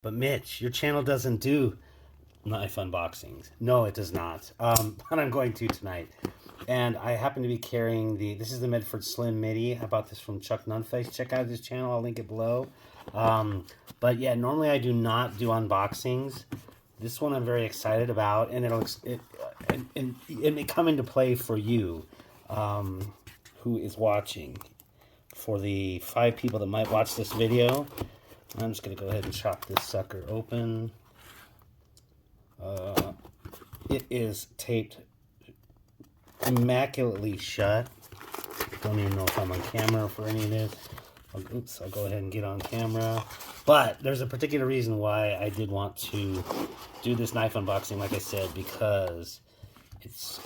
But Mitch, your channel doesn't do knife unboxings. No, it does not. But I'm going to tonight. And I happen to be carrying this is the Medford Slim MIDI. I bought this from Chuck Nunface. Check out his channel. I'll link it below. But yeah, normally I do not do unboxings. This one I'm very excited about, and it may come into play for you, who is watching. For the 5 people that might watch this video, I'm just going to go ahead and chop this sucker open. It is taped immaculately shut. Don't even know if I'm on camera for any of this. Oops, I'll go ahead and get on camera. But there's a particular reason why I did want to do this knife unboxing, like I said, because it's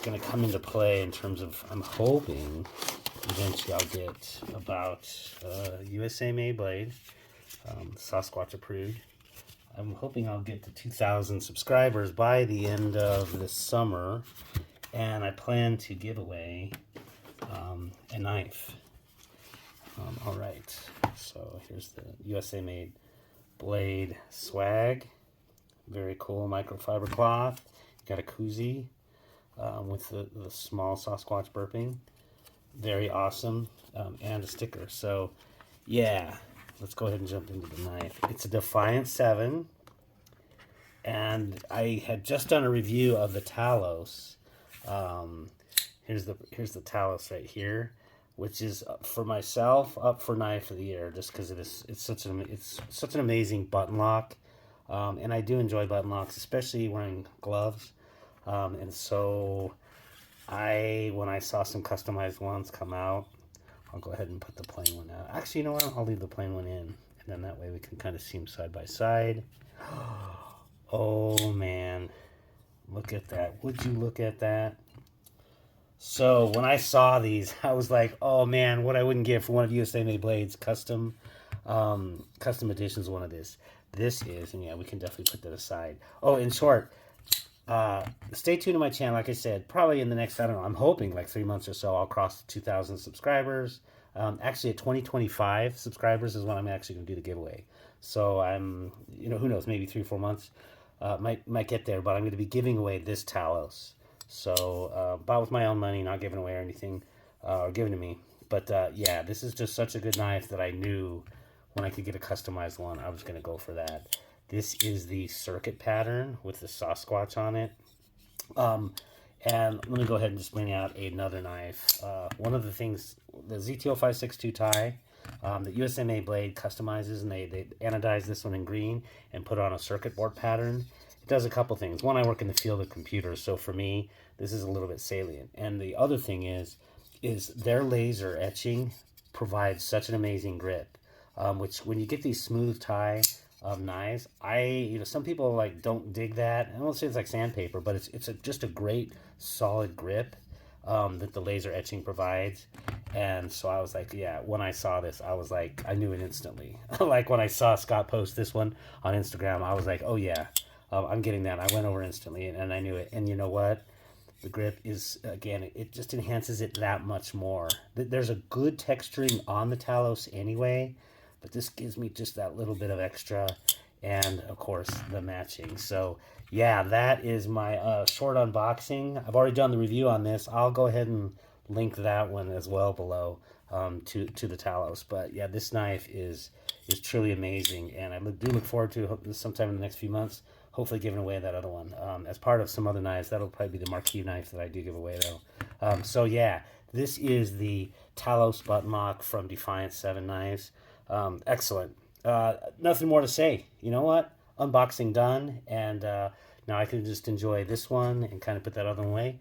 going to come into play in terms of, I'm hoping, eventually I'll get about USA made blade, Sasquatch approved. I'm hoping I'll get to 2,000 subscribers by the end of this summer, and I plan to give away a knife. All right, so here's the USA made blade swag. Very cool microfiber cloth. Got a koozie with the small Sasquatch burping. Very awesome, and a sticker. So yeah, let's go ahead and jump into the knife. It's a Defiant 7, and I had just done a review of the Talos. Here's the Talos right here, which is for myself up for knife of the year, just because it's such an amazing button lock, and I do enjoy button locks, especially wearing gloves, and so when I saw some customized ones come out, I'll go ahead and put the plain one out. Actually, you know what? I'll leave the plain one in, and then that way we can kind of see them side by side. Oh man, look at that! Would you look at that? So when I saw these, I was like, oh man, what I wouldn't give for one of USA Made Blades custom editions, one of this. This is, and yeah, we can definitely put that aside. Oh, in short, stay tuned to my channel. Like I said, probably in the next, I don't know, I'm hoping like 3 months or so, I'll cross 2,000 subscribers. Actually, at 2025 subscribers is when I'm actually going to do the giveaway. So I'm, who knows, maybe 3 or 4 months, might get there. But I'm going to be giving away this Talos. So bought with my own money, not giving away or anything, or given to me. But yeah, this is just such a good knife that I knew when I could get a customized one, I was going to go for that. This is the circuit pattern with the Sasquatch on it. And let me go ahead and just bring out another knife. One of the things, the ZTO562 tie, that USA Made Blade customizes, and they anodize this one in green and put on a circuit board pattern. It does a couple things. One, I work in the field of computers, so for me, this is a little bit salient. And the other thing is their laser etching provides such an amazing grip, which when you get these smooth tie knives, some people like don't dig that. I won't say it's like sandpaper, but it's just a great solid grip that the laser etching provides. And so I was like, yeah, when I saw this, I was like, I knew it instantly. Like when I saw Scott post this one on Instagram, I was like, oh yeah, I'm getting that. I went over instantly, and I knew it. And you know what? The grip is, again, it just enhances it that much more. There's a good texturing on the Talos anyway, but this gives me just that little bit of extra, and of course the matching. So yeah, that is my short unboxing. I've already done the review on this. I'll go ahead and link that one as well below, to the Talos. But yeah, this knife is truly amazing, and I do look forward to sometime in the next few months hopefully giving away that other one as part of some other knives. That'll probably be the marquee knife that I do give away though. So yeah, this is the Talos button lock from Defiant 7 Knives. Excellent. Nothing more to say. You know what? Unboxing done, and now I can just enjoy this one and kind of put that other one away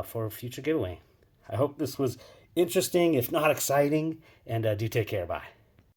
for a future giveaway. I hope this was interesting, if not exciting, and do take care. Bye.